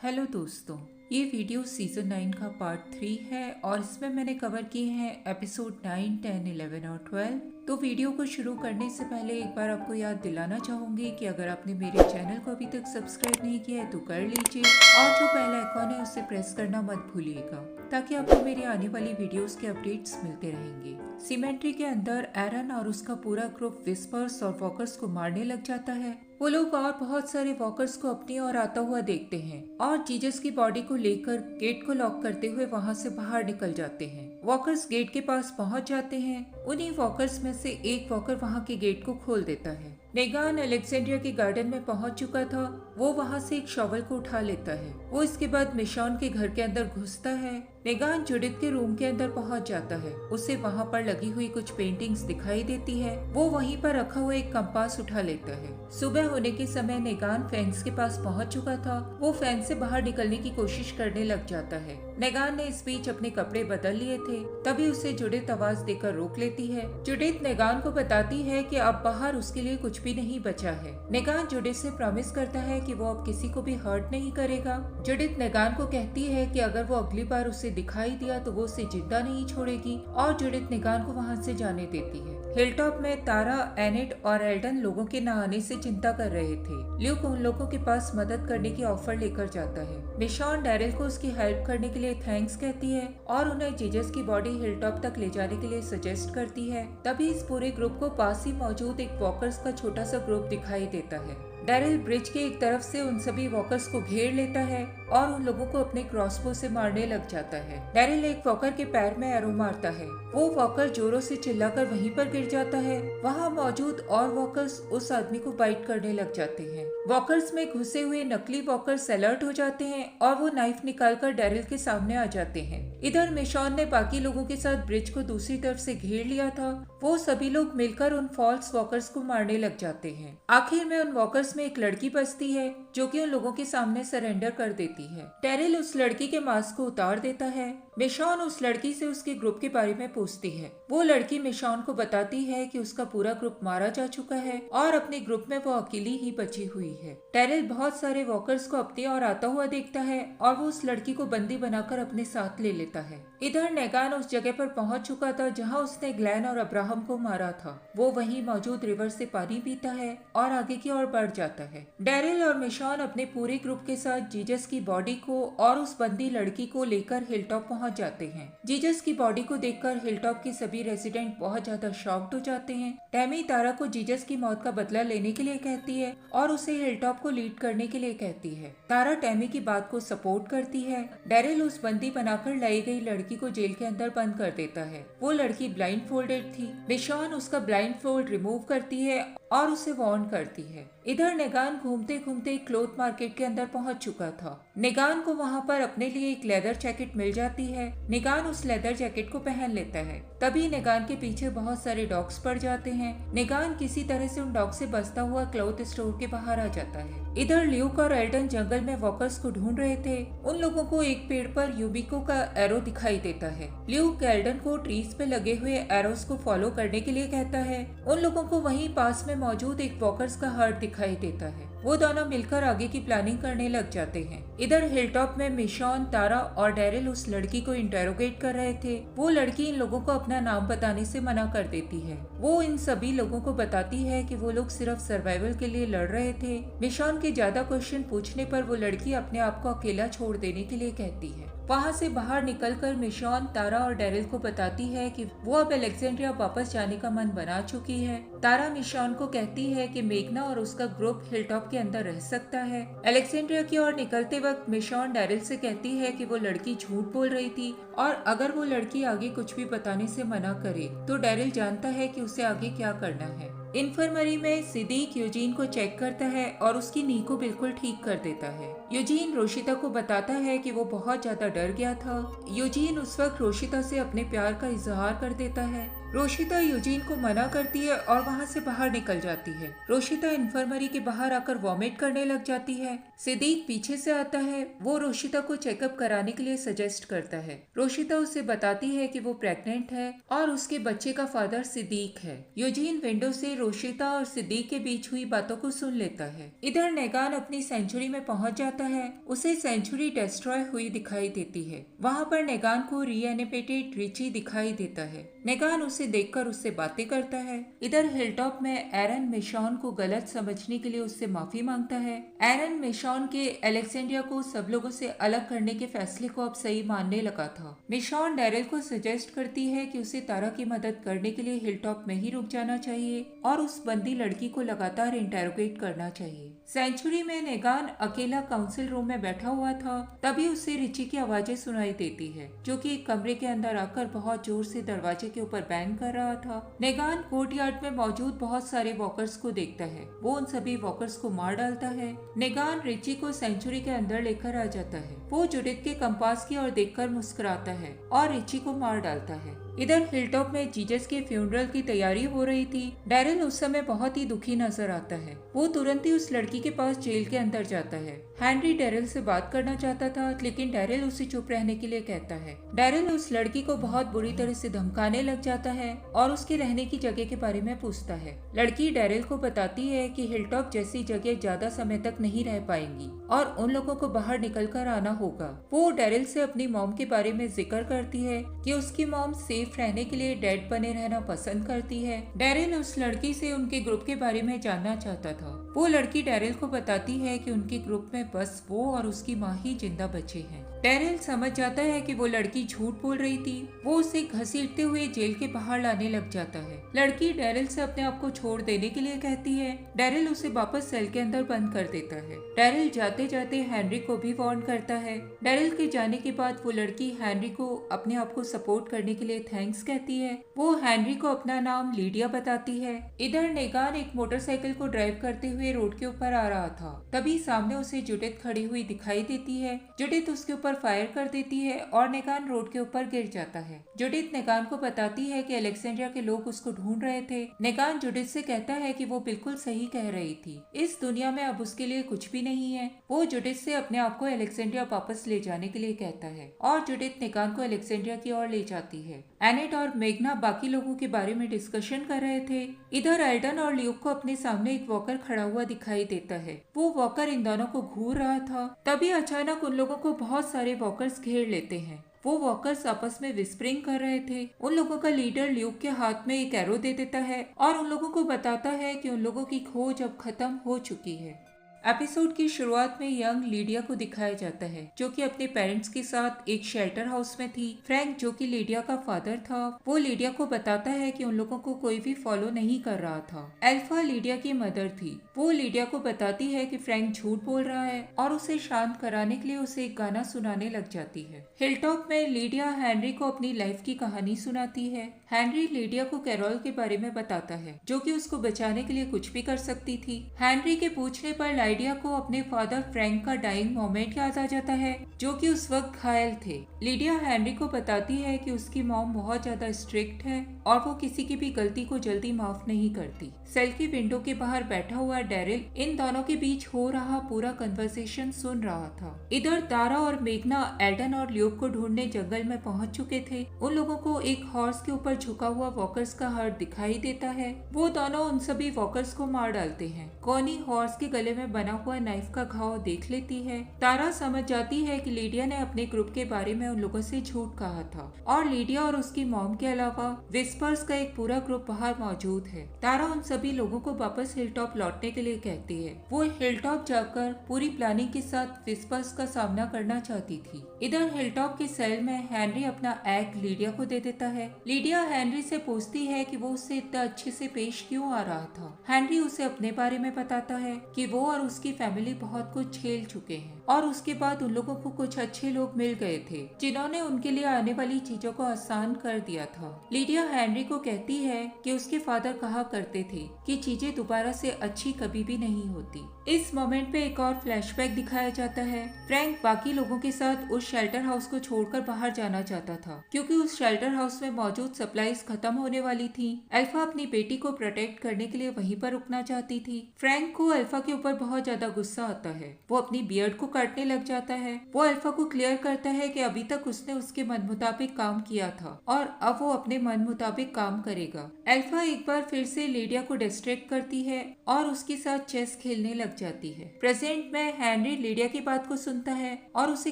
Hello दोस्तों, ये video season 9 का पार्ट 3 है और इसमें मैंने कवर किए हैं एपिसोड 9, 10, 11 और 12। तो वीडियो को शुरू करने से पहले एक बार आपको याद दिलाना चाहूंगी कि अगर आपने मेरे चैनल को अभी तक सब्सक्राइब नहीं किया है तो कर लीजिए और जो बेल आइकॉन है उसे प्रेस करना मत भूलिएगा ताकि आपको मेरी आने वाली वीडियोस के अपडेट्स मिलते रहेंगे। सीमेंट्री के अंदर एरन और उसका पूरा ग्रुप विस्पर्स और वॉकर्स को मारने लग जाता है। वो लोग और बहुत सारे वॉकर्स को अपनी ओर आता हुआ देखते हैं और जीसस की बॉडी को लेकर गेट को लॉक करते हुए वहां से बाहर निकल जाते हैं। वॉकर्स गेट के पास पहुंच जाते हैं। उन्हीं वॉकर्स में से एक वॉकर वहां के गेट को खोल देता है। नेगान अलेक्जेंड्रिया के गार्डन में पहुंच चुका था। वो वहां से एक शॉवल को उठा लेता है। वो इसके बाद मिशॉन के घर के अंदर घुसता है। नेगान जुडिथ के रूम के अंदर पहुंच जाता है। उसे वहां पर लगी हुई कुछ पेंटिंग्स दिखाई देती है। वो वहीं पर रखा हुआ एक कंपास उठा लेता है। सुबह होने के समय नेगान फेंस के पास पहुंच चुका था। वो फेंस से बाहर निकलने की कोशिश करने लग जाता है। नेगान ने इस बीच अपने कपड़े बदल लिए थे। तभी उसे जुडिथ आवाज देकर रोक लेती है। जुडिथ नेगान को बताती है कि अब बाहर उसके लिए कुछ भी नहीं बचा है। नेगान जुडिथ से प्रॉमिस करता है कि वो अब किसी को भी हर्ट नहीं करेगा। जुडिथ नेगान को कहती है कि अगर वो अगली बार उसे दिखाई दिया तो वो उसे जिंदा नहीं छोड़ेगी और जुडिथ नेगान को वहां से जाने देती है। हिलटॉप में तारा, एनेट और एल्डन लोगों के न आने से चिंता कर रहे थे। ल्यूक उन लोगों के पास मदद करने की ऑफर लेकर जाता है। मिशॉन डैरिल को उसकी हेल्प करने के लिए थैंक्स कहती है और उन्हें जीसस की बॉडी हिलटॉप तक ले जाने के लिए सजेस्ट करती है। तभी इस पूरे ग्रुप को पास ही मौजूद एक वॉकर्स का छोटा सा ग्रुप दिखाई देता है। डैरिल ब्रिज के एक तरफ से उन सभी वॉकर्स को घेर लेता है और उन लोगों को अपने क्रॉसबो से मारने लग जाता है। डैरिल एक वॉकर के पैर में एरो मारता है। वो वॉकर जोरों से चिल्लाकर वहीं पर गिर जाता है। वहाँ मौजूद और वॉकर्स उस आदमी को बाइट करने लग जाते हैं। वॉकर्स में घुसे हुए नकली वॉकर्स अलर्ट हो जाते हैं और वो नाइफ निकालकर डैरिल के सामने आ जाते हैं। इधर मिशॉन ने बाकी लोगों के साथ ब्रिज को दूसरी तरफ से घेर लिया था। वो सभी लोग मिलकर उन फॉल्स वॉकर्स को मारने लग जाते हैं। आखिर में उन वॉकर्स में एक लड़की बचती है जो कि उन लोगों के सामने सरेंडर कर देती है। डैरिल उस लड़की के मास्क को उतार देता है। मिशॉन उस लड़की से उसके ग्रुप के बारे में पूछती है। वो लड़की मिशॉन को बताती है कि उसका पूरा ग्रुप मारा जा चुका है और अपने ग्रुप में वो अकेली ही बची हुई है। डैरिल बहुत सारे वॉकर्स को अपनी ओर आता हुआ देखता है और वो उस लड़की को बंदी बनाकर अपने साथ ले लेता है। इधर नेगान उस जगह पर पहुंच चुका था जहां उसने ग्लैन और अब्राहम को मारा था। वो वहीं मौजूद रिवर से पानी पीता है और आगे की ओर बढ़ जाता है। डैरिल और मिशॉन अपने पूरे ग्रुप के साथ जीसस की बॉडी को और उस बंदी लड़की को लेकर हिलटॉप पहुंच जाते हैं। जीसस की बॉडी को देखकर हिलटॉप के सभी रेजिडेंट बहुत ज्यादा शॉक्ड हो जाते हैं। टैमी तारा को जीसस की मौत का बदला लेने के लिए कहती है और उसे हिलटॉप को लीड करने के लिए कहती है। तारा टैमी की बात को सपोर्ट करती है। डैरिल उस बंदी बनाकर लाई गई लड़की को जेल के अंदर बंद कर देता है। वो लड़की ब्लाइंड फोल्डेड थी। मिशॉन उसका ब्लाइंड फोल्ड रिमूव करती है और उसे वार्न करती है। इधर नेगान घूमते घूमते क्लोथ मार्केट के अंदर पहुंच चुका था। नेगान को वहां पर अपने लिए एक लेदर जैकेट मिल जाती है। नेगान उस लेदर जैकेट को पहन लेता है। तभी नेगान के पीछे बहुत सारे डॉग्स पड़ जाते हैं। नेगान किसी तरह से उन डॉग से बचता हुआ क्लॉथ स्टोर के बाहर आ जाता है। इधर ल्यूक और एल्डन जंगल में वॉकर्स को ढूंढ रहे थे। उन लोगों को एक पेड़ पर यूबिको का एरो दिखाई देता है। ल्यूक एल्डन को ट्रीज पे लगे हुए एरोस को फॉलो करने के लिए कहता है। उन लोगों को वहीं पास में मौजूद एक वॉकर्स का हर्ट दिखाई देता है। वो दोनों मिलकर आगे की प्लानिंग करने लग जाते हैं। इधर हिलटॉप में मिशॉन, तारा और डैरिल उस लड़की को इंटेरोगेट कर रहे थे। वो लड़की इन लोगों को अपना नाम बताने से मना कर देती है। वो इन सभी लोगों को बताती है कि वो लोग सिर्फ सर्वाइवल के लिए लड़ रहे थे। मिशॉन के ज्यादा क्वेश्चन पूछने पर वो लड़की अपने आप को अकेला छोड़ देने के लिए कहती है। वहाँ से बाहर निकलकर मिशॉन, तारा और डैरिल को बताती है कि वो अब अलेक्जेंड्रिया वापस जाने का मन बना चुकी है। तारा मिशॉन को कहती है कि मेघना और उसका ग्रुप हिलटॉप के अंदर रह सकता है। अलेक्जेंड्रिया की ओर निकलते वक्त मिशॉन डैरिल से कहती है कि वो लड़की झूठ बोल रही थी और अगर वो लड़की आगे कुछ भी बताने से मना करे तो डैरिल जानता है कि उसे आगे क्या करना है। इन्फर्मरी में सिद्दीक यूजीन को चेक करता है और उसकी नी को बिल्कुल ठीक कर देता है। यूजीन रोशिता को बताता है कि वो बहुत ज्यादा डर गया था। यूजीन उस वक्त रोशिता से अपने प्यार का इजहार कर देता है। रोशिता यूजीन को मना करती है और वहाँ से बाहर निकल जाती है। रोशिता इन्फर्मरी के बाहर आकर वॉमिट करने लग जाती है। सिद्दीक पीछे से आता है। वो रोशिता को चेकअप कराने के लिए सजेस्ट करता है। रोशिता उसे बताती है कि वो प्रेग्नेंट है और उसके बच्चे का फादर सिद्दीक है। यूजीन विंडो से रोशिता और सिद्दीक के बीच हुई बातों को सुन लेता है। इधर नेगान अपनी सेंचुरी में पहुंच जाता है। उसे सेंचुरी डिस्ट्रॉय हुई दिखाई देती है। वहाँ पर नेगान को रीएनिमेटेड रिची दिखाई देता है। नेगान उसे देखकर उससे बातें करता है। इधर हिलटॉप में एरन मिशॉन को गलत समझने के लिए उससे माफी मांगता है। एरन मिशॉन के अलेक्जेंड्रिया को सब लोगों से अलग करने के फैसले को अब सही मानने लगा था। मिशॉन डैरिल को सजेस्ट करती है कि उसे तारा की मदद करने के लिए हिलटॉप में ही रुक जाना चाहिए और उस बंदी लड़की को लगातार इंटेरोगेट करना चाहिए। सेंचुरी में नेगान अकेला काउंसिल रूम में बैठा हुआ था। तभी उसे रिची की आवाजें सुनाई देती है, जो कि एक कमरे के अंदर आकर बहुत जोर से दरवाजे के ऊपर बैंग कर रहा था। नेगान कोर्टयार्ड में मौजूद बहुत सारे वॉकर्स को देखता है। वो उन सभी वॉकर्स को मार डालता है। नेगान रिची को सेंचुरी के अंदर लेकर आ जाता है। वो जुडिथ के कंपास की ओर देखकर मुस्कुराता है और रिची को मार डालता है। इधर हिलटॉप में जीजस के फ्यूनरल की तैयारी हो रही थी। डैरिल उस समय बहुत ही दुखी नजर आता है। वो तुरंत ही उस लड़की के पास जेल के अंदर जाता है। हेनरी डैरिल से बात करना चाहता था, लेकिन डैरिल उसे चुप रहने के लिए कहता है। डैरिल उस लड़की को बहुत बुरी तरह से धमकाने लग जाता है और उसके रहने की जगह के बारे में पूछता है। लड़की डैरिल को बताती है कि हिलटॉप जैसी जगह ज्यादा समय तक नहीं रह पाएंगी और उन लोगों को बाहर निकल कर आना होगा। वो डैरिल से अपनी मॉम के बारे में जिक्र करती है कि उसकी मॉम सेफ रहने के लिए डेड बने रहना पसंद करती है। डैरिल उस लड़की से उनके ग्रुप के बारे में जानना चाहता था। वो लड़की डैरिल को बताती है कि उनके ग्रुप में बस वो और उसकी माँ ही जिंदा बचे हैं। डैरिल समझ जाता है कि वो लड़की झूठ बोल रही थी। वो उसे घसीटते हुए जेल के बाहर लाने लग जाता है। लड़की डैरिल से अपने आप को छोड़ देने के लिए कहती है। डैरिल उसे वापस सेल के अंदर बंद कर देता है। डैरिल जाते जाते हेनरी को भी वार्न करता है। डैरिल के जाने के बाद वो लड़की हेनरी को अपने आप को सपोर्ट करने के लिए थैंक्स कहती है। वो हेनरी को अपना नाम लीडिया बताती है। इधर नेगान एक मोटरसाइकिल को ड्राइव करते हुए रोड के ऊपर आ रहा था। तभी सामने उसे जुडिथ खड़ी हुई दिखाई देती है। जुडिथ उसके ऊपर फायर कर देती है और नेगान रोड के ऊपर गिर जाता है। जुडिथ नेगान को बताती है कि अलेक्जेंड्रिया के लोग उसको ढूंढ रहे थे। नेगान जुडिथ से कहता है कि वो बिल्कुल सही कह रही थी। इस दुनिया में अब उसके लिए कुछ भी नहीं है। वो जुडिथ से अपने आप को अलेक्जेंड्रिया वापस ले जाने के लिए कहता है और जुडिथ नेगान को अलेक्जेंड्रिया की ओर ले जाती है। एनेट और मेघना बाकी लोगों के बारे में डिस्कशन कर रहे थे। इधर एल्डन और ल्यूक को अपने सामने एक वॉकर खड़ा हुआ दिखाई देता है। वो वॉकर इन दोनों को घूर रहा था। तभी अचानक उन लोगों को बहुत सारे वॉकर्स घेर लेते हैं। वो वॉकर्स आपस में विस्परिंग कर रहे थे। उन लोगों का लीडर ल्यूक के हाथ में एक एरो दे देता है और उन लोगों को बताता है कि उन लोगों की खोज अब खत्म हो चुकी है। एपिसोड की शुरुआत में यंग लीडिया को दिखाया जाता है, जो कि अपने पेरेंट्स के साथ एक शेल्टर हाउस में थी। फ्रैंक, जो कि लीडिया का फादर था, वो लीडिया को बताता है कि उन लोगों को कोई भी फॉलो नहीं कर रहा था। एल्फा लीडिया की मदर थी। वो लीडिया को बताती है कि फ्रैंक झूठ बोल रहा है और उसे शांत कराने के लिए उसे एक गाना सुनाने लग जाती है। हिलटॉप में लीडिया हेनरी को अपनी लाइफ की कहानी सुनाती है। हेनरी लीडिया को कैरोल के बारे में बताता है, जो कि उसको बचाने के लिए कुछ भी कर सकती थी। हेनरी के पूछने पर लीडिया को अपने फादर फ्रैंक का डाइंग मोमेंट याद आ जाता है, जो कि उस वक्त घायल थे। लीडिया हेनरी को बताती है कि उसकी मॉम बहुत ज्यादा स्ट्रिक्ट है और वो किसी की भी गलती को जल्दी माफ नहीं करती। सेल की विंडो के बाहर बैठा हुआ डैरिल इन दोनों के बीच हो रहा पूरा कन्वर्सेशन सुन रहा था। इधर तारा और मेघना एल्डन और ल्यूक को ढूंढने जंगल में पहुंच चुके थे। उन लोगों को एक हॉर्स के ऊपर झुका हुआ वॉकर्स का हर्ट दिखाई देता है। वो दोनों उन सभी वॉकर्स को मार डालते हैं। कॉनी हॉर्स के गले में बना हुआ नाइफ का घाव देख लेती है। तारा समझ जाती है कि लीडिया ने अपने ग्रुप के बारे में उन लोगों से झूठ कहा था और लीडिया और उसकी मॉम के अलावा विस्पर्स का एक पूरा ग्रुप बाहर मौजूद है। तारा उन सभी लोगों को वापस हिलटॉप लौटने के लिए कहती है। वो हिलटॉप जाकर पूरी प्लानिंग के साथ विस्पर्स का सामना करना चाहती थी। इधर हिलटॉप के सेल में हेनरी अपना एग लीडिया को दे देता है। लीडिया हेनरी से पूछती है कि वो उससे इतना अच्छे से पेश क्यों आ रहा था। हेनरी उसे अपने बारे में बताता है कि वो और उसकी फैमिली बहुत कुछ झेल चुके हैं और उसके बाद उन लोगों को कुछ अच्छे लोग मिल गए थे जिन्होंने उनके लिए आने वाली चीजों को आसान कर दिया था। लीडिया हेनरी को कहती है कि उसके फादर कहा करते थे कि चीजें दोबारा से अच्छी कभी भी नहीं होती। इस मोमेंट पे एक और फ्लैशबैक दिखाया जाता है। फ्रैंक बाकी लोगों के साथ उस शेल्टर हाउस को छोड़कर बाहर जाना चाहता था क्योंकि उस शेल्टर हाउस में मौजूद सप्लाईज खत्म होने वाली थी। अल्फा अपनी बेटी को प्रोटेक्ट करने के लिए वहीं पर रुकना चाहती थी। फ्रैंक को अल्फा के ऊपर बहुत ज्यादा गुस्सा आता है। वो अपनी बियर्ड को काटने लग जाता है। वो अल्फा को क्लियर करता है कि अभी तक उसने उसके मन मुताबिक काम किया था और अब वो अपने मन मुताबिक काम करेगा। अल्फा एक बार फिर से लीडिया को डिस्ट्रैक्ट करती है और उसके साथ चेस खेलने लग जाती है। प्रेजेंट में हेनरी लीडिया की बात को सुनता है और उसे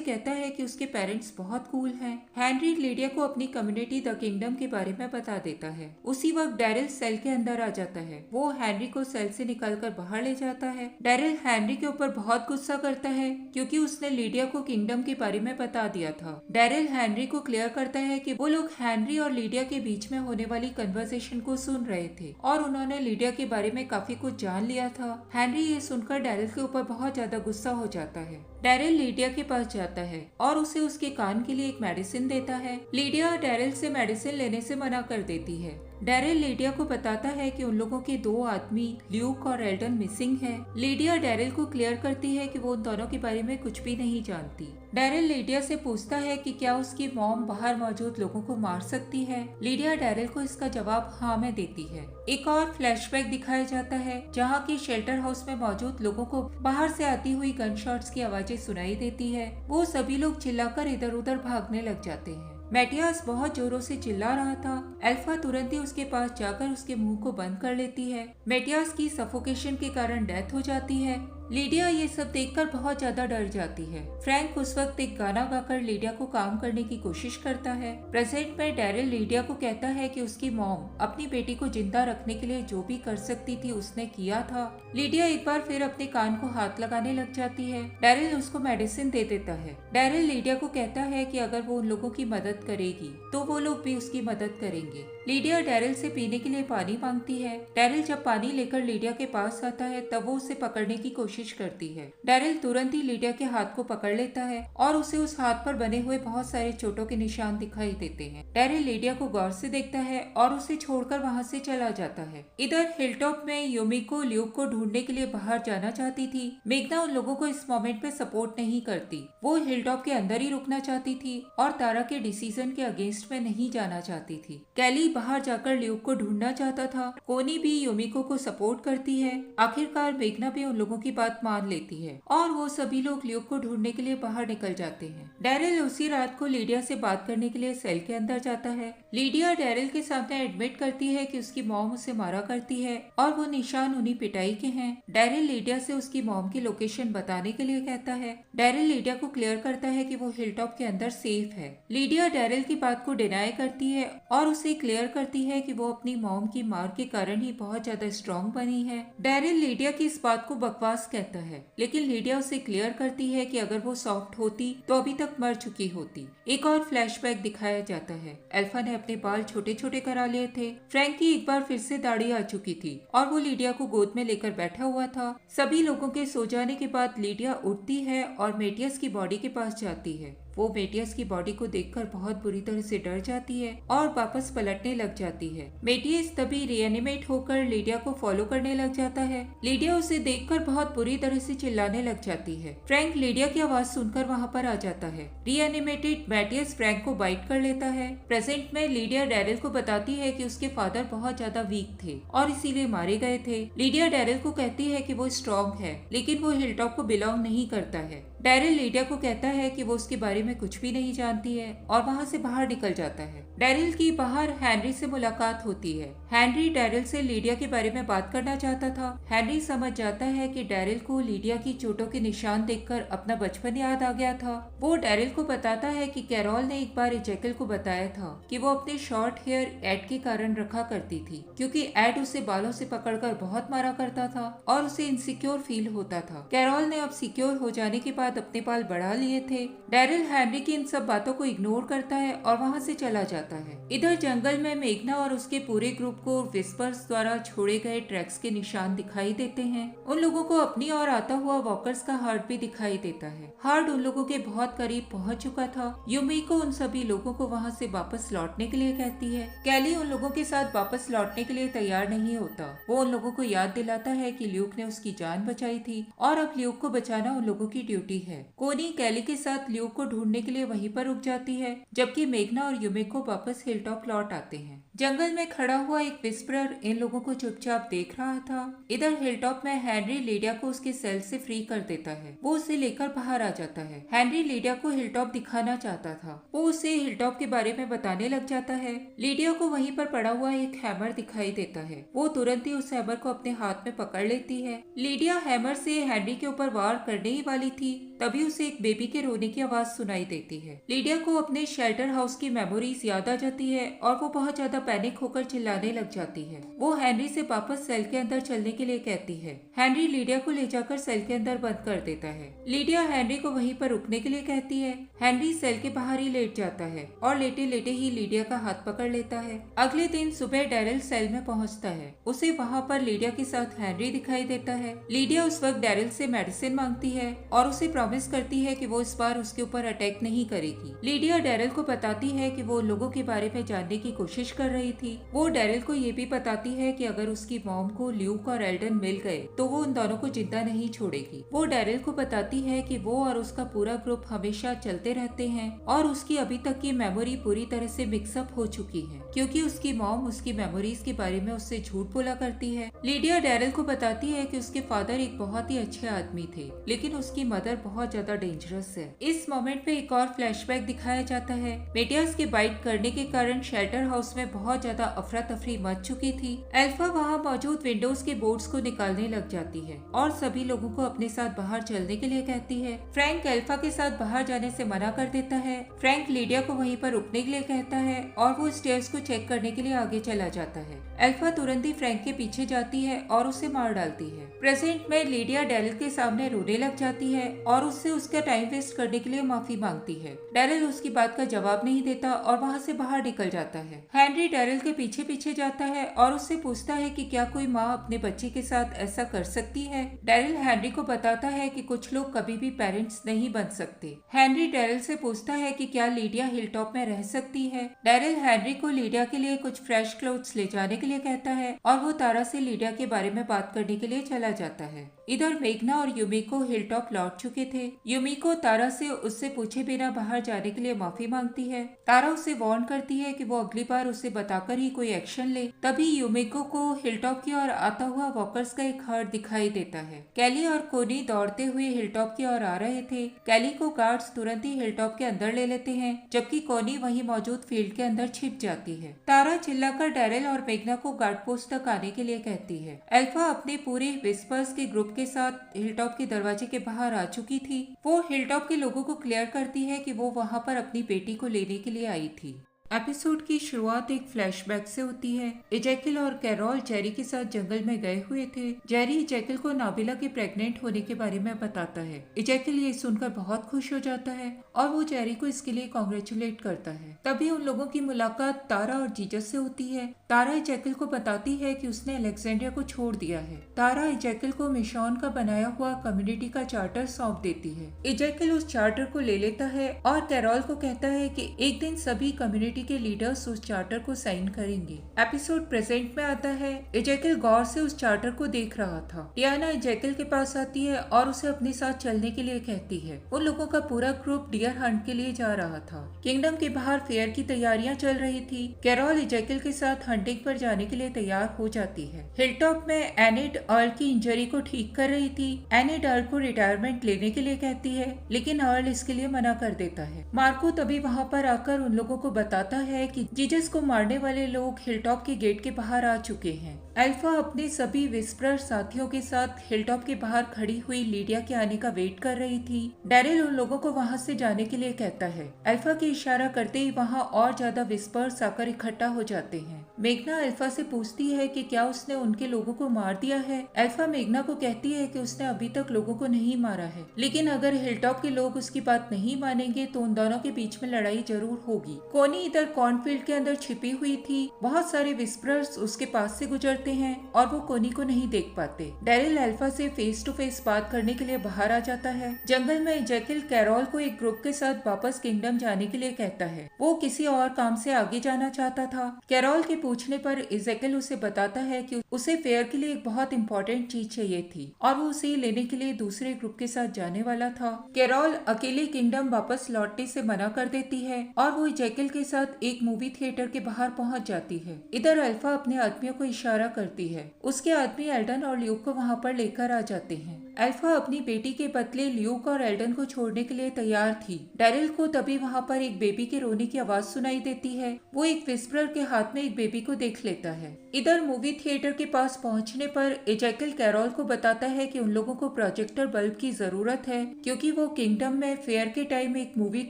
कहता है कि उसके पेरेंट्स बहुत कूल हैं। हेनरी लीडिया को अपनी कम्युनिटी द किंगडम के बारे में बता देता है। उसी वक्त डैरिल सेल के अंदर आ जाता है। वो हेनरी को सेल से निकालकर बाहर ले जाता है। डैरिल हेनरी के ऊपर बहुत गुस्सा करता है क्योंकि उसने लीडिया को किंगडम के बारे में बता दिया था। डैरिल हेनरी को क्लियर करता है कि वो लोग हेनरी और लीडिया के बीच में होने वाली कन्वर्सेशन को सुन रहे थे और उन्होंने लीडिया के बारे में काफी कुछ जान लिया था। हेनरी ये सुनकर डैरिल के ऊपर बहुत ज्यादा गुस्सा हो जाता है। डैरिल लीडिया के पास जाता है और उसे उसके कान के लिए एक मेडिसिन देता है। लीडिया डैरिल से मेडिसिन लेने से मना कर देती है। डैरिल लीडिया को बताता है कि उन लोगों के 2 आदमी ल्यूक और एल्डन मिसिंग है। लीडिया डैरिल को क्लियर करती है कि वो उन दोनों के बारे में कुछ भी नहीं जानती। डैरिल लीडिया से पूछता है कि क्या उसकी मॉम बाहर मौजूद लोगों को मार सकती है। लीडिया डैरिल को इसका जवाब हाँ में देती है। एक और फ्लैशबैक दिखाया जाता है जहाँ की शेल्टर हाउस में मौजूद लोगों को बाहर से आती हुई गन शॉट्स की आवाजें सुनाई देती है। वो सभी लोग चिल्लाकर इधर उधर भागने लग जाते हैं। मैटियास बहुत जोरों से चिल्ला रहा था। अल्फा तुरंत ही उसके पास जाकर उसके मुंह को बंद कर लेती है। मैटियास की सफोकेशन के कारण डेथ हो जाती है। लीडिया ये सब देखकर बहुत ज्यादा डर जाती है। फ्रैंक उस वक्त एक गाना गाकर लीडिया को काम करने की कोशिश करता है। प्रेजेंट में डैरिल लीडिया को कहता है कि उसकी मॉम अपनी बेटी को जिंदा रखने के लिए जो भी कर सकती थी उसने किया था। लीडिया एक बार फिर अपने कान को हाथ लगाने लग जाती है। डैरिल उसको मेडिसिन दे देता है। डैरिल लीडिया को कहता है कि अगर वो उन लोगों की मदद करेगी तो वो लोग भी उसकी मदद करेंगे। लीडिया डैरिल से पीने के लिए पानी मांगती है। डैरिल जब पानी लेकर लीडिया के पास आता है तब वो उसे पकड़ने की कोशिश करती है। डैरिल तुरंत ही लीडिया के हाथ को पकड़ लेता है और उसे उस हाथ पर बने हुए बहुत सारे चोटों के निशान दिखाई देते हैं। डैरिल लीडिया को गौर से देखता है और उसे छोड़कर वहाँ से चला जाता है। इधर हिलटॉप में योमिको ल्यूक को ढूंढने के लिए बाहर जाना चाहती थी। मेघना उन लोगों को इस मोमेंट पे सपोर्ट नहीं करती। वो हिलटॉप के अंदर ही रुकना चाहती थी और तारा के डिसीजन के अगेंस्ट में नहीं जाना चाहती थी। कैली बाहर जाकर ल्यूक को ढूंढना चाहता था। कोनी भी योमिको को सपोर्ट करती है। आखिरकार मेघना भी उन लोगों की बात मान लेती है और वो सभी लोग ल्यूक को ढूंढने के लिए बाहर निकल जाते हैं। डैरिल उसी रात को लीडिया से बात करने के लिए सेल के अंदर जाता है। लीडिया डैरिल के सामने एडमिट करती है कि उसकी मॉम उसे मारा करती है और वो निशान उन्हीं पिटाई के हैं। डैरिल लीडिया से उसकी मॉम की लोकेशन बताने के लिए कहता है। डैरिल लीडिया को क्लियर करता है कि वो हिलटॉप के अंदर सेफ है। लीडिया डैरिल की बात को डिनाई करती है और उसे क्लियर करती है कि वो अपनी मॉम की मार के कारण ही बहुत ज्यादा स्ट्रॉन्ग बनी है। डैरिल लीडिया की इस बात को बकवास कहता है, लेकिन लीडिया उसे क्लियर करती है कि अगर वो सॉफ्ट होती तो अभी तक मर चुकी होती। एक और फ्लैशबैक दिखाया जाता है। अल्फा ने अपने बाल छोटे छोटे करा लिए थे। फ्रैंक की एक बार फिर से दाढ़ी आ चुकी थी और वो लीडिया को गोद में लेकर बैठा हुआ था। सभी लोगों के सो जाने के बाद लीडिया उठती है और मेटियस की बॉडी के पास जाती है। वो मेटियस की बॉडी को देखकर बहुत बुरी तरह से डर जाती है और वापस पलटने लग जाती है। मेटियस तभी रिएनिमेट होकर लीडिया को फॉलो करने लग जाता है। लीडिया उसे देखकर बहुत बुरी तरह से चिल्लाने लग जाती है। फ्रैंक लीडिया की आवाज सुनकर वहाँ पर आ जाता है। रिएनिमेटेड मेटियस फ्रैंक को बाइट कर लेता है। प्रेजेंट में लीडिया डैरिल को बताती है कि उसके फादर बहुत ज्यादा वीक थे और इसीलिए मारे गए थे। लीडिया डैरिल को कहती है कि वो स्ट्रॉन्ग है, लेकिन वो हिलटॉप को बिलोंग नहीं करता है। डैरिल लीडिया को कहता है कि वो उसके बारे में कुछ भी नहीं जानती है और वहाँ से बाहर निकल जाता है। डैरिल की बाहर हेनरी से मुलाकात होती है। हेनरी डैरिल से लीडिया के बारे में बात करना चाहता था। हेनरी समझ जाता है कि डैरिल को लीडिया की चोटों के निशान देखकर अपना बचपन याद आ गया था। वो डैरिल को बताता है कि कैरोल ने एक बार जैकल को बताया था कि वो अपने शॉर्ट हेयर एड के कारण रखा करती थी, क्योंकि एड उसे बालों से पकड़कर बहुत मारा करता था और उसे इनसिक्योर फील होता था। कैरोल ने अब सिक्योर हो जाने के बाद बाद अपने बाल बढ़ा लिए थे। डैरिल हेनरी की इन सब बातों को इग्नोर करता है और वहाँ से चला जाता है। इधर जंगल में मेघना और उसके पूरे ग्रुप को विस्पर्स द्वारा छोड़े गए ट्रैक्स के निशान दिखाई देते हैं। उन लोगों को अपनी ओर आता हुआ वॉकर्स का हार्ट भी दिखाई देता है। हार्ट उन लोगों के बहुत करीब पहुंच चुका था। यूमिको उन सभी लोगों को वहां से वापस लौटने के लिए कहती है। कैली उन लोगों के साथ वापस लौटने के लिए तैयार नहीं होता। वो उन लोगों को याद दिलाता है कि ल्यूक ने उसकी जान बचाई थी और अब ल्यूक को बचाना उन लोगों की ड्यूटी है। कोनी कैली के साथ ल्यूक को ढूंढने के लिए वहीं पर रुक जाती है, जबकि मेघना और यूमिको वापस हिलटॉप लौट आते हैं। जंगल में खड़ा हुआ एक विस्परर इन लोगों को चुपचाप देख रहा था। इधर हिलटॉप में हेनरी लीडिया को उसके सेल से फ्री कर देता है। वो उसे लेकर बाहर आ जाता है। हेनरी लीडिया को हिलटॉप दिखाना चाहता था। वो उसे हिलटॉप के बारे में बताने लग जाता है। लीडिया को वहीं पर पड़ा हुआ एक हैमर दिखाई देता है। वो तुरंत ही उस हैमर को अपने हाथ में पकड़ लेती है। लीडिया हैमर से हेनरी के ऊपर वार करने ही वाली थी, तभी उसे एक बेबी के रोने की आवाज सुनाई देती है। लीडिया को अपने शेल्टर हाउस की मेमोरीज याद आ जाती है और वो बहुत ज्यादा पैनिक होकर चिल्लाने लग जाती है। वो हेनरी से वापस सेल के अंदर चलने के लिए कहती है। हेनरी लीडिया को ले जाकर सेल के अंदर बंद कर देता है। लीडिया हेनरी को वहीं पर रुकने के लिए कहती है। हेनरी सेल के बाहर ही लेट जाता है और लेटे लेटे ही लीडिया का हाथ पकड़ लेता है। अगले दिन सुबह डैरिल सेल में पहुंचता है। उसे वहां पर लीडिया के साथ हेनरी दिखाई देता है। लीडिया उस वक्त डैरिल से मेडिसिन मांगती है और उसे प्रॉमिस करती है कि वो इस बार उसके ऊपर अटैक नहीं करेगी। लीडिया डैरिल को बताती है कि वो लोगों के बारे में जानने की कोशिश कर रही थी। वो डैरिल को ये भी बताती है कि अगर उसकी मॉम को ल्यूक और एल्डन मिल गए तो वो उन दोनों को जिंदा नहीं छोड़ेगी। वो डैरिल को बताती है कि वो और उसका पूरा ग्रुप हमेशा चलते रहते हैं और उसकी अभी तक की मेमोरी पूरी तरह से मिक्सअप हो चुकी है, क्योंकि उसकी मॉम उसकी मेमोरीज के बारे में उससे झूठ बोला करती है। लीडिया डैरिल को बताती है कि उसके फादर एक बहुत ही अच्छे आदमी थे, लेकिन उसकी मदर बहुत ज्यादा डेंजरस है। इस मोमेंट पे एक और फ्लैशबैक दिखाया जाता है। मेटियर्स के बाइट करने के कारण शेल्टर हाउस में बहुत ज्यादा अफरा तफरी मच चुकी थी। एल्फा वहाँ मौजूद विंडोज के बोर्ड्स को निकालने लग जाती है और सभी लोगों को अपने साथ बाहर चलने के लिए कहती है। फ्रैंक एल्फा के साथ बाहर जाने से मना कर देता है। फ्रैंक लीडिया को वहीं पर रुकने के लिए कहता है और वो स्टेयर्स को चेक करने के लिए आगे चला जाता है। एल्फा तुरंत ही फ्रैंक के पीछे जाती है और उसे मार डालती है। प्रेजेंट में लीडिया डैरिल के सामने रोने लग जाती है और उससे उसका टाइम वेस्ट करने के लिए माफी मांगती है। डैरिल उसकी बात का जवाब नहीं देता और वहाँ से बाहर निकल जाता है। हेनरी डैरिल के पीछे पीछे जाता है और उससे पूछता है कि क्या कोई माँ अपने बच्चे के साथ ऐसा कर सकती है। डैरिल हेनरी को बताता है कि कुछ लोग कभी भी पेरेंट्स नहीं बन सकते। हेनरी डैरिल से पूछता है कि क्या लीडिया हिलटॉप में रह सकती है। डैरिल हेनरी को लीडिया के लिए कुछ फ्रेश क्लोथ्स ले जाने के लिए कहता है और वो तारा से लीडिया के बारे में बात करने के लिए चला जाता है। इधर मेघना और यूमिको हिलटॉप लौट चुके थे। यूमिको तारा से उससे पूछे बिना बाहर जाने के लिए माफी मांगती है। तारा उसे वार्न करती है कि वो अगली बार उसे बताकर ही कोई एक्शन ले। तभी यूमिको को हिलटॉप की ओर आता हुआ वॉकर्स का एक हर्ड दिखाई देता है। कैली और कोनी दौड़ते हुए हिलटॉप की ओर आ रहे थे। कैली को गार्ड्स तुरंत ही हिलटॉप के अंदर ले लेते हैं, जबकि कोनी वहीं मौजूद फील्ड के अंदर छिप जाती है। तारा चिल्लाकर डैरिल और मेघना को गार्ड पोस्ट तक आने के लिए कहती है। एल्फा अपने पूरे विस्पर्स के ग्रुप के साथ हिलटॉप के दरवाजे के बाहर आ चुकी थी। वो हिलटॉप के लोगों को क्लियर करती है कि वो वहाँ पर अपनी बेटी को लेने के लिए आई थी। एपिसोड की शुरुआत एक फ्लैशबैक से होती है। इजैकिल और कैरोल जेरी के साथ जंगल में गए हुए थे। जेरी इजैकिल को नाबिला के प्रेग्नेंट होने के बारे में बताता है। इजैकिल ये सुनकर बहुत खुश हो जाता है और वो जेरी को इसके लिए कॉन्ग्रेचुलेट करता है। तभी उन लोगों की मुलाकात तारा और जीजस से होती है। तारा इजैकिल को बताती है कि उसने अलेक्जेंड्रिया को छोड़ दिया है। तारा इजैकिल को मिशॉन का बनाया हुआ कम्युनिटी का चार्टर सौंप देती है। इजैकिल उस चार्टर को ले लेता है और कैरोल को कहता है कि एक दिन सभी कम्युनिटी के लीडर्स उस चार्टर को साइन करेंगे। एपिसोड प्रेजेंट में आता है। इजैकिल गौर से उस चार्टर को देख रहा था। टियाना इजैकिल के पास आती है और उसे अपने साथ चलने के लिए कहती है। उन लोगों का पूरा ग्रुप डियर हंट के लिए जा रहा था। किंगडम के बाहर फेयर की तैयारियां चल रही थी। कैरोल इजैकिल के साथ हंटिंग पर जाने के लिए तैयार हो जाती है। हिलटॉप में एनिड अर्ल की इंजरी को ठीक कर रही थी। एनिड अर्ल को रिटायरमेंट लेने के लिए कहती है, लेकिन अर्ल इसके लिए मना कर देता है। मार्को तभी वहाँ पर आकर उन लोगों को बताता है कि जीजस को मारने वाले लोग हिलटॉप के गेट के बाहर आ चुके हैं। एल्फा अपने सभी विस्परर साथियों के साथ हिलटॉप के बाहर खड़ी हुई लीडिया के आने का वेट कर रही थी। डैरिल उन लोगों को वहां से जाने के लिए कहता है। एल्फा के इशारा करते ही वहां और ज्यादा विस्परर्स आकर इकट्ठा हो जाते हैं। मेघना अल्फा से पूछती है कि क्या उसने उनके लोगों को मार दिया है। अल्फा मेघना को कहती है कि उसने अभी तक लोगों को नहीं मारा है, लेकिन अगर हिलटॉप के लोग उसकी बात नहीं मानेंगे तो उन दोनों के बीच में लड़ाई जरूर होगी। कोनी इधर कॉर्नफील्ड के अंदर छिपी हुई थी। बहुत सारे विस्परर्स उसके पास से गुजरते हैं और वो कोनी को नहीं देख पाते। डेरिल अल्फा से फेस टू फेस बात करने के लिए बाहर आ जाता है। जंगल में जैकिल कैरोल को एक ग्रुप के साथ वापस किंगडम जाने के लिए कहता है। वो किसी और काम से आगे जाना चाहता था। कैरोल के पूछने पर इजेकिल उसे बताता है कि उसे फेयर के लिए एक बहुत इंपॉर्टेंट चीज चाहिए थी और वो उसे लेने के लिए दूसरे ग्रुप के साथ जाने वाला था। कैरोल अकेले किंगडम वापस लौटने से मना कर देती है और वो जैकिल के साथ एक मूवी थिएटर के बाहर पहुंच जाती है। इधर अल्फा अपने आदमियों को इशारा करती है। उसके आदमी एल्डन और ल्यूक को वहां पर लेकर आ जाते हैं। अल्फा अपनी बेटी के बदले ल्यूक और एल्डन को छोड़ने के लिए तैयार थी। डेरिल को तभी वहां पर एक बेबी के रोने की आवाज सुनाई देती है। वो एक विस्परर के हाथ में एक बेबी को देख लेता है। इधर मूवी थिएटर के पास पहुंचने पर एजेकिल कैरोल को बताता है कि उन लोगों को प्रोजेक्टर बल्ब की जरूरत है, क्योंकि वो किंगडम में फेयर के टाइम एक मूवी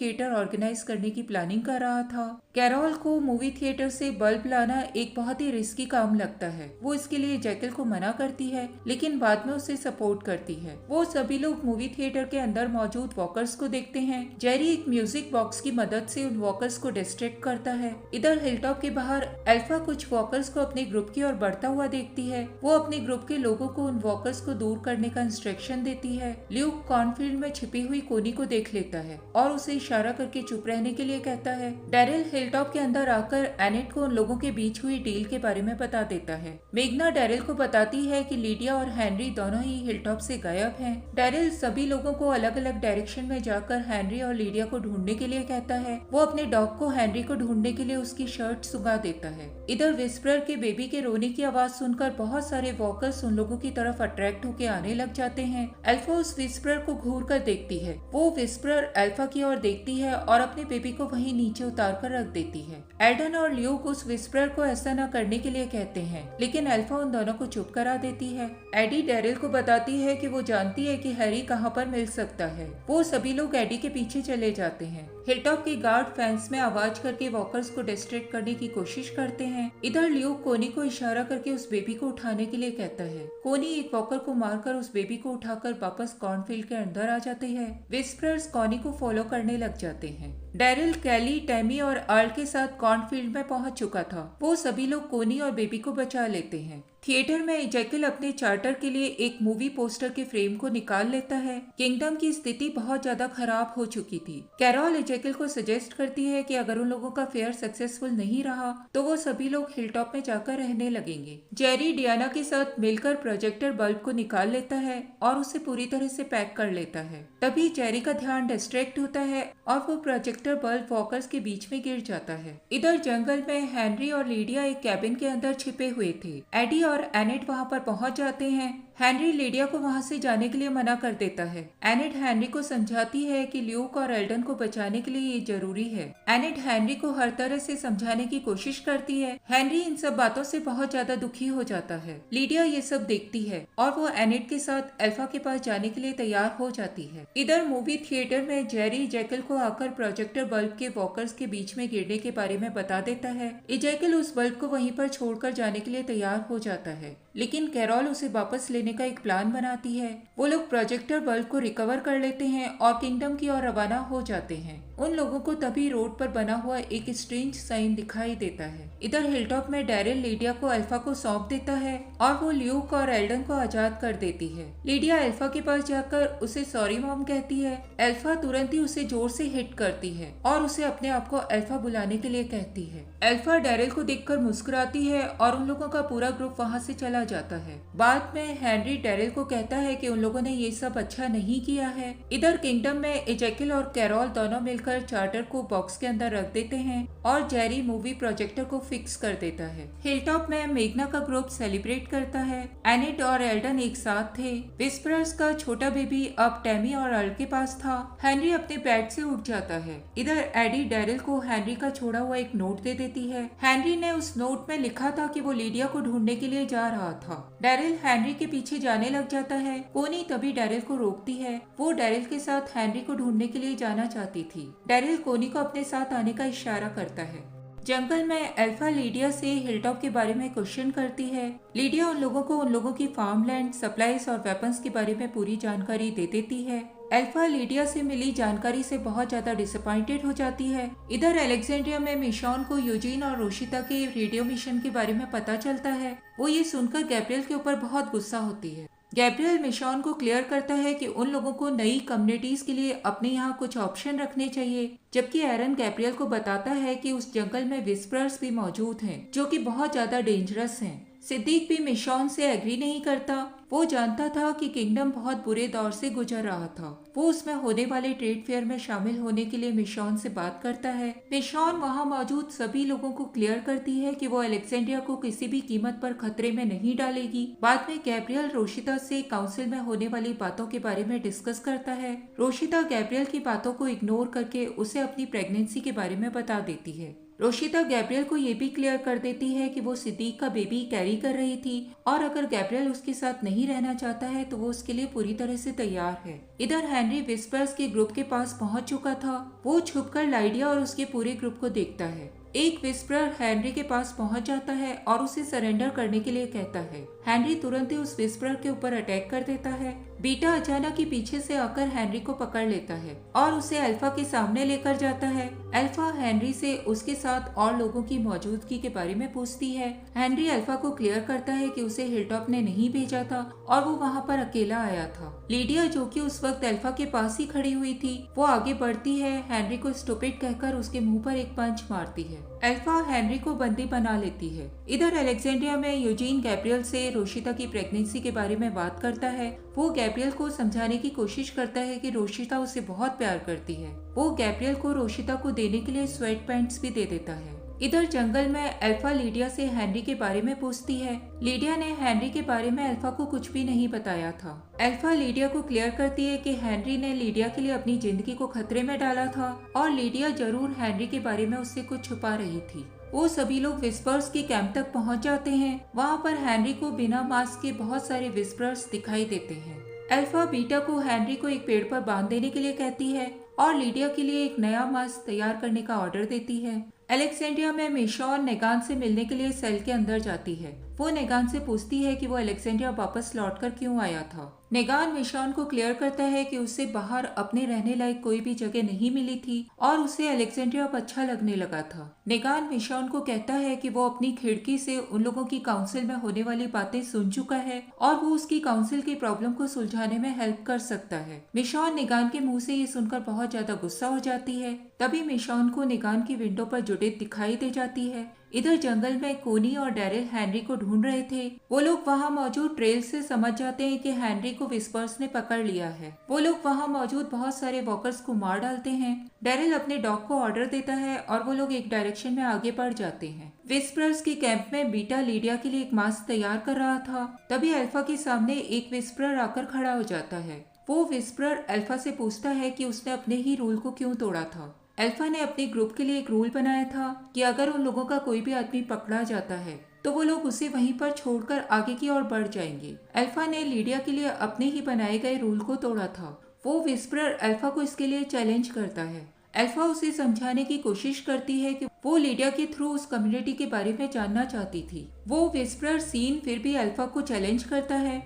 थिएटर ऑर्गेनाइज करने की प्लानिंग कर रहा था। कैरोल को मूवी थिएटर से बल्ब लाना एक बहुत ही रिस्की काम लगता है। वो इसके लिए जैकिल को मना करती है, लेकिन बाद में उसे सपोर्ट करती है। वो सभी लोग मूवी थिएटर के अंदर मौजूद वॉकर्स को देखते हैं। जेरी एक म्यूजिक बॉक्स की मदद से उन वॉकर्स को डिस्ट्रैक्ट करता है। इधर हिलटॉप के बाहर अल्फा कुछ वॉकर्स को अपने ग्रुप की ओर बढ़ता हुआ देखती है। वो अपने ग्रुप के लोगों को उन वॉकर्स को दूर करने का इंस्ट्रक्शन देती है। ल्यूक कॉर्नफील्ड में छिपी हुई कोनी को देख लेता है और उसे इशारा करके चुप रहने के लिए कहता है। डेरिल हिलटॉप के अंदर आकर एनेट को उन लोगों के बीच हुई डील के बारे में बता देता है। मेघना डेरिल को बताती है कि लीडिया और हेनरी दोनों ही हिलटॉप से गायब हैं। डेरिल सभी लोगों को अलग अलग डायरेक्शन में जाकर हेनरी और लीडिया को ढूंढने के लिए कहता है। वो अपने डॉग को हेनरी को ढूंढने के लिए उसकी शर्ट सुंघा देता है। इधर विस्परर के बेबी के रोने की आवाज सुनकर बहुत सारे वॉकर्स उन लोगों की तरफ अट्रैक्ट होकर आने लग जाते हैं। अल्फा उस विस्परर को घूर कर देखती है। वो विस्परर अल्फा की ओर देखती है और अपने बेबी को वहीं नीचे उतार कर रख देती है। एल्डन और ल्यूक उस विस्परर को ऐसा न करने के लिए कहते हैं, लेकिन अल्फा उन दोनों को चुप करा देती है। एडी डेरिल को बताती है कि वो जानती है कि हैरी कहाँ पर मिल सकता है। वो सभी लोग एडी के पीछे चले जाते हैं। हिलटॉप के गार्ड फैंस में आवाज करके वॉकर्स को डिस्ट्रैक्ट करने की कोशिश करते हैं। इधर ल्यूक कोनी को इशारा करके उस बेबी को उठाने के लिए कहता है। कोनी एक वॉकर को मारकर उस बेबी को उठाकर वापस कॉर्नफील्ड के अंदर आ जाते हैं। विस्परर्स कोनी को फॉलो करने लग जाते हैं। डेरिल, कैली, टैमी और अर्ल के साथ कॉर्नफील्ड में पहुंच चुका था। वो सभी लोग कोनी और बेबी को बचा लेते हैं। थिएटर में जैकिल अपने चार्टर के लिए एक मूवी पोस्टर के फ्रेम को निकाल लेता है। किंगडम की स्थिति बहुत ज्यादा खराब हो चुकी थी। कैरोल जैकिल को सजेस्ट करती है कि अगर उन लोगों का फेयर सक्सेसफुल नहीं रहा तो वो सभी लोग हिलटॉप में जाकर रहने लगेंगे। जेरी डियाना के साथ मिलकर प्रोजेक्टर बल्ब को निकाल लेता है और उसे पूरी तरह से पैक कर लेता है। तभी जेरी का ध्यान डिस्ट्रैक्ट होता है और वो प्रोजेक्टर बल्ब वॉकर्स के बीच में गिर जाता है। इधर जंगल में हेनरी और लीडिया एक कैबिन के अंदर छिपे हुए थे। एडी और एनेट वहां पर पहुंच जाते हैं। हेनरी लीडिया को वहां से जाने के लिए मना कर देता है। एनेट हेनरी को समझाती है कि ल्यूक और एल्डन को बचाने के लिए ये जरूरी है। एनेट हेनरी को हर तरह से समझाने की कोशिश करती है। हेनरी इन सब बातों से बहुत ज्यादा दुखी हो जाता है। लीडिया ये सब देखती है और वो एनेट के साथ अल्फा के पास जाने के लिए तैयार हो जाती है। इधर मूवी थिएटर में जेरी जैकिल को आकर प्रोजेक्टर बल्ब के वॉकर्स के बीच में गिरने के बारे में बता देता है। जैकिल उस बल्ब को वहीं पर छोड़कर जाने के लिए तैयार हो जाता है, लेकिन कैरोल उसे वापस लेने का एक प्लान बनाती है। वो लोग प्रोजेक्टर बल्ब को रिकवर कर लेते हैं और किंगडम की ओर रवाना हो जाते हैं। उन लोगों को तभी रोड पर बना हुआ एक स्ट्रेंज साइन दिखाई देता है। इधर हिलटॉप में डेरिल लीडिया को अल्फा को सौंप देता है और वो ल्यूक और एल्डन को आजाद कर देती है। लीडिया अल्फा के पास जाकर उसे सॉरी मॉम कहती है। अल्फा तुरंत ही उसे जोर से हिट करती है और उसे अपने आप को अल्फा बुलाने के लिए कहती है। अल्फा डेरिल को देखकर मुस्कुराती है और उन लोगों का पूरा ग्रुप वहाँ से चला जाता है। बाद में हेनरी डेरिल को कहता है कि उन लोगों ने ये सब अच्छा नहीं किया है। इधर किंगडम में जैकिल और कैरोल दोनों मिलकर चार्टर को बॉक्स के अंदर रख देते हैं और जेरी मूवी प्रोजेक्टर को फिक्स कर देता है। हिलटॉप में मेघना का ग्रुप सेलिब्रेट करता है। एनेट और एल्डन एक साथ थे। विस्परर्स का छोटा बेबी अब टैमी और अर्ल के पास था। हेनरी अपने बेड से उठ जाता है। इधर एडी डेरिल को हेनरी का छोड़ा हुआ एक नोट दे देती है। हेनरी ने उस नोट में लिखा था कि वो लीडिया को ढूंढने के लिए जा रहा था। डेरिल हेनरी के पीछे जाने लग जाता है। कोनी तभी डेरिल को रोकती है। वो डेरिल के साथ हेनरी को ढूंढने के लिए जाना चाहती थी। डेरिल कोनी को अपने साथ आने का इशारा करता है। जंगल में अल्फा लीडिया से हिलटॉप के बारे में क्वेश्चन करती है। लीडिया उन लोगों की फार्मलैंड, सप्लाईज और वेपन्स के बारे में पूरी जानकारी दे देती है। अल्फा लीडिया से मिली जानकारी से बहुत ज्यादा डिसअपॉइंटेड हो जाती है। इधर अलेक्जेंड्रिया में मिशॉन को यूजीन और रोशिता के रेडियो मिशन के बारे में पता चलता है। वो ये सुनकर गैब्रियल के ऊपर बहुत गुस्सा होती है। गैब्रियल मिशॉन को क्लियर करता है कि उन लोगों को नई कम्युनिटीज के लिए अपने यहाँ कुछ ऑप्शन रखने चाहिए, जबकि एरन गैब्रियल को बताता है कि उस जंगल में विस्परर्स भी मौजूद हैं, जो कि बहुत ज्यादा डेंजरस हैं। सिद्दीक भी मिशॉन से एग्री नहीं करता। वो जानता था कि किंगडम बहुत बुरे दौर से गुजर रहा था। वो उसमें होने वाले ट्रेड फेयर में शामिल होने के लिए मिशॉन से बात करता है। मिशॉन वहाँ मौजूद सभी लोगों को क्लियर करती है कि वो अलेक्जेंड्रिया को किसी भी कीमत पर खतरे में नहीं डालेगी। बाद में गैब्रियल रोशिता से काउंसिल में होने वाली बातों के बारे में डिस्कस करता है। रोशिता गैब्रियल की बातों को इग्नोर करके उसे अपनी प्रेगनेंसी के बारे में बता देती है। रोशिता गैब्रियल को ये भी क्लियर कर देती है कि वो सिद्दीक का बेबी कैरी कर रही थी और अगर गैब्रियल उसके साथ नहीं रहना चाहता है तो वो उसके लिए पूरी तरह से तैयार है। इधर हेनरी विस्पर्स के ग्रुप के पास पहुंच चुका था। वो छुपकर लाइडिया और उसके पूरे ग्रुप को देखता है। एक विस्परर हेनरी के पास पहुंच जाता है और उसे सरेंडर करने के लिए कहता है। हेनरी तुरंत ही उस विस्परर के ऊपर अटैक कर देता है। बीटा अचानक ही पीछे से आकर हेनरी को पकड़ लेता है और उसे अल्फा के सामने लेकर जाता है। अल्फा हेनरी से उसके साथ और लोगों की मौजूदगी के बारे में पूछती है। हेनरी अल्फा को क्लियर करता है कि उसे हिलटॉप ने नहीं भेजा था और वो वहाँ पर अकेला आया था। लीडिया, जो कि उस वक्त अल्फा के पास ही खड़ी हुई थी, वो आगे बढ़ती है। हेनरी को स्टूपिड कहकर उसके मुंह पर एक पंच मारती है। अल्फा हेनरी को बंदी बना लेती है। इधर अलेक्जेंड्रिया में यूजीन गैब्रियल से रोशिता की प्रेगनेंसी के बारे में बात करता है। वो गैब्रियल को समझाने की कोशिश करता है कि रोशिता उसे बहुत प्यार करती है। वो गैब्रियल को रोशिता को देने के लिए स्वेट पैंट्स भी दे देता है। इधर जंगल में अल्फा लीडिया से हेनरी के बारे में पूछती है। लीडिया ने हेनरी के बारे में अल्फा को कुछ भी नहीं बताया था। अल्फा लीडिया को क्लियर करती है कि हेनरी ने लीडिया के लिए अपनी जिंदगी को खतरे में डाला था और लीडिया जरूर हेनरी के बारे में उससे कुछ छुपा रही थी। वो सभी लोग विस्पर्स के कैंप तक पहुंच जाते हैं। वहाँ पर हेनरी को बिना मास्क के बहुत सारे विस्पर्स दिखाई देते हैं। अल्फा बीटा को हेनरी को एक पेड़ पर बांध देने के लिए कहती है और लीडिया के लिए एक नया मास्क तैयार करने का ऑर्डर देती है। अलेक्जेंड्रिया में मिशॉन नेगान से मिलने के लिए सेल के अंदर जाती है। वो नेगान से पूछती है कि वो अलेक्जेंड्रिया वापस लौटकर क्यों आया था। नेगान मिशॉन को क्लियर करता है कि उसे बाहर अपने रहने लायक कोई भी जगह नहीं मिली थी और उसे अलेक्जेंड्रिया अब अच्छा लगने लगा था। नेगान मिशॉन को कहता है कि वो अपनी खिड़की से उन लोगों की काउंसिल में होने वाली बातें सुन चुका है और वो उसकी काउंसिल की प्रॉब्लम को सुलझाने में हेल्प कर सकता है। मिशॉन नेगान के मुंह से ये सुनकर बहुत ज्यादा गुस्सा हो जाती है। तभी मिशॉन को नेगान की विंडो पर जुडिथ दिखाई दे जाती है। इधर जंगल में कोनी और डैरिल हेनरी को ढूंढ रहे थे। वो लोग वहाँ मौजूद ट्रेल से समझ जाते हैं कि हेनरी को विस्पर्स ने पकड़ लिया है। वो लोग वहाँ मौजूद बहुत सारे वॉकर्स को मार डालते हैं। डैरिल अपने डॉग को ऑर्डर देता है और वो लोग एक डायरेक्शन में आगे बढ़ जाते हैं। विस्परर्स के कैंप में बीटा लीडिया के लिए एक मास्क तैयार कर रहा था। तभी अल्फा के सामने एक विस्परर आकर खड़ा हो जाता है। वो विस्परर अल्फा से पूछता है कि उसने अपने ही रूल को क्यों तोड़ा था। अल्फा ने अपने ग्रुप के लिए एक रूल बनाया था कि अगर उन लोगों का कोई भी आदमी पकड़ा जाता है तो वो लोग उसे वहीं पर छोड़कर आगे की ओर बढ़ जाएंगे। अल्फा ने लीडिया के लिए अपने ही बनाए गए रूल को तोड़ा था। वो विस्परर अल्फा को इसके लिए चैलेंज करता है। अल्फा उसे समझाने की कोशिश करती है कि वो लीडिया के थ्रू उस कम्युनिटी के बारे में जानना चाहती थी। वो विस्परर सीन फिर भी अल्फा को चैलेंज करता है।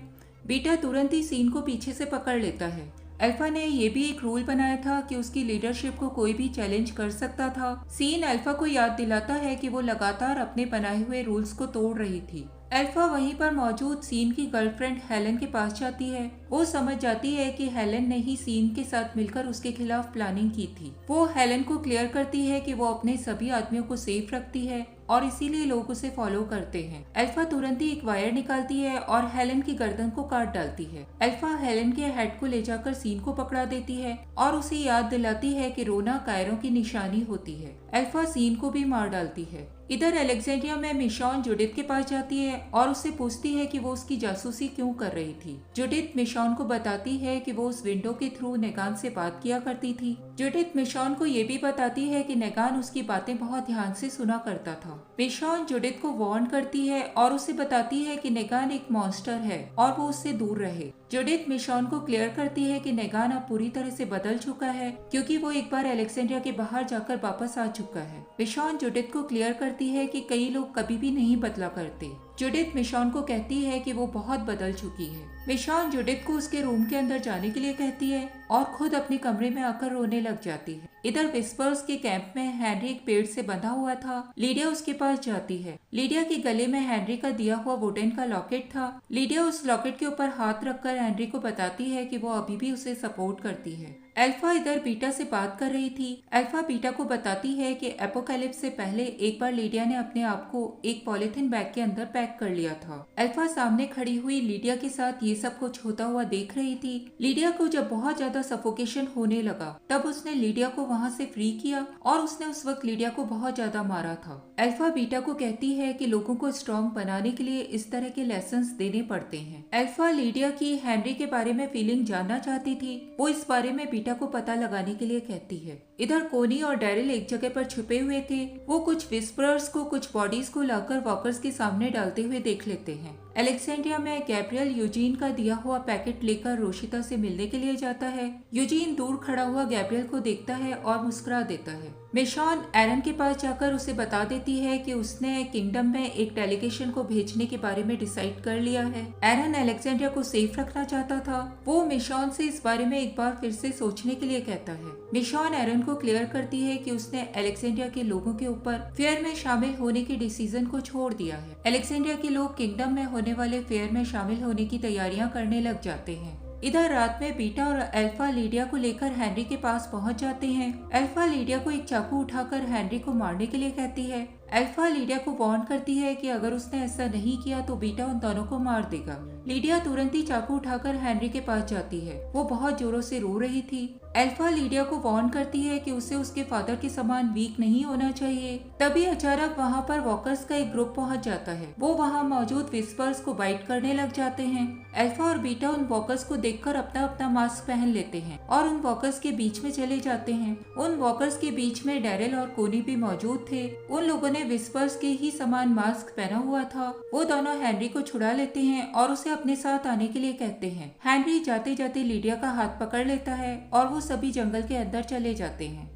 बीटा तुरंत ही सीन को पीछे से पकड़ लेता है। अल्फा ने ये भी एक रूल बनाया था कि उसकी लीडरशिप को कोई भी चैलेंज कर सकता था। सीन अल्फा को याद दिलाता है कि वो लगातार अपने बनाए हुए रूल्स को तोड़ रही थी। अल्फा वहीं पर मौजूद सीन की गर्लफ्रेंड हेलन के पास जाती है। वो समझ जाती है कि हेलन ने ही सीन के साथ मिलकर उसके खिलाफ प्लानिंग की थी। वो हेलन को क्लियर करती है कि वो अपने सभी आदमियों को सेफ रखती है और इसीलिए लोग उसे फॉलो करते हैं। अल्फा तुरंत ही एक वायर निकालती है और हेलन की गर्दन को काट डालती है। अल्फा हेलन के हेड को ले जाकर सीन को पकड़ा देती है और उसे याद दिलाती है कि रोना कायरों की निशानी होती है। अल्फा सीन को भी मार डालती है। इधर अलेक्जेंड्रिया में मिशॉन जुडिथ के पास जाती है और उससे पूछती है कि वो उसकी जासूसी क्यों कर रही थी। जुडिथ मिशॉन को बताती है कि वो उस विंडो के थ्रू नेगान से बात किया करती थी। जुडिथ मिशॉन को ये भी बताती है कि नेगान उसकी बातें बहुत ध्यान से सुना करता था। मिशॉन जुडिथ को वार्न करती है और उसे बताती है कि नेगान एक मॉन्स्टर है और वो उससे दूर रहे। जुडिथ मिशॉन को क्लियर करती है कि नेगान अब पूरी तरह से बदल चुका है क्योंकि वो एक बार अलेक्जेंड्रिया के बाहर जाकर वापस आ चुका है। मिशॉन जुडिथ को क्लियर करती है कि कई लोग कभी भी नहीं बदला करते। जुडिथ मिशॉन को कहती है कि वो बहुत बदल चुकी है। मिशॉन जुडिथ को उसके रूम के अंदर जाने के लिए कहती है और खुद अपने कमरे में आकर रोने लग जाती है। इधर विस्पर्स के कैंप में हेनरी एक पेड़ से बंधा हुआ था। लीडिया उसके पास जाती है। लीडिया के गले में हेनरी का दिया हुआ वुडन का लॉकेट था। लीडिया उस लॉकेट के ऊपर हाथ रखकर हेनरी को बताती है कि वो अभी भी उसे सपोर्ट करती है। अल्फा इधर बीटा से बात कर रही थी। अल्फा बीटा को बताती है कि एपोकैलिप्स से पहले एक बार लीडिया ने अपने आप को एक पॉलिथीन बैग के अंदर पैक कर लिया था। अल्फा सामने खड़ी हुई लीडिया के साथ ये सब कुछ होता हुआ देख रही थी। लीडिया को जब बहुत ज्यादा सफोकेशन होने लगा तब उसने लीडिया को वहाँ से फ्री किया और उसने उस वक्त लीडिया को बहुत ज्यादा मारा था। अल्फा बीटा को कहती है कि लोगों को स्ट्रॉन्ग बनाने के लिए इस तरह के लेसन्स देने पड़ते हैं। अल्फा लीडिया की हेनरी के बारे में फीलिंग जानना चाहती थी। वो इस बारे में बीटा को पता लगाने के लिए कहती है। इधर कोनी और डैरिल एक जगह पर छुपे हुए थे। वो कुछ विस्परर्स को कुछ बॉडीज को लाकर वॉकर्स के सामने डालते हुए देख लेते हैं। अलेक्जेंड्रिया में गैब्रियल यूजीन का दिया हुआ पैकेट लेकर रोशिता से मिलने के लिए जाता है। यूजीन दूर खड़ा हुआ गैब्रियल को देखता है और मुस्कुरा देता है। मिशॉन एरन के पास जाकर उसे बता देती है कि उसने किंगडम में एक डेलीगेशन को भेजने के बारे में डिसाइड कर लिया है। एरन अलेक्जेंड्रिया को सेफ रखना चाहता था। वो मिशॉन से इस बारे में एक बार फिर से सोचने के लिए कहता है। मिशॉन एरन को क्लियर करती है कि उसने अलेक्जेंड्रिया के लोगों के ऊपर फेयर में शामिल होने के डिसीजन को छोड़ दिया है। अलेक्जेंड्रिया के लोग किंगडम में होने वाले फेयर में शामिल होने की तैयारियां करने लग जाते हैं। इधर रात में बीटा और अल्फा लीडिया को लेकर हेनरी के पास पहुंच जाते हैं। अल्फा लीडिया को एक चाकू उठाकर हेनरी को मारने के लिए कहती है। अल्फा लीडिया को वार्न करती है कि अगर उसने ऐसा नहीं किया तो बीटा उन दोनों को मार देगा। लीडिया तुरंत ही चाकू उठाकर हेनरी के पास जाती है। वो बहुत जोरों से रो रही थी। अल्फा लीडिया को वार्न करती है कि उसे उसके फादर के समान वीक नहीं होना चाहिए। तभी अचानक वहाँ पर वॉकर्स का एक ग्रुप पहुँच जाता है। वो वहाँ मौजूद विस्पर्स को बाइट करने लग जाते हैं। अल्फा और बीटा उन वॉकर्स को देखकर अपना अपना मास्क पहन लेते हैं और उन वॉकर्स के बीच में चले जाते हैं। उन वॉकर्स के बीच में डैरिल और कोनी भी मौजूद थे। उन लोगों ने विस्पर्स के ही समान मास्क पहना हुआ था। वो दोनों हेनरी को छुड़ा लेते हैं और उसे अपने साथ आने के लिए कहते हैं। हेनरी जाते जाते लीडिया का हाथ पकड़ लेता है और वो सभी जंगल के अंदर चले जाते हैं।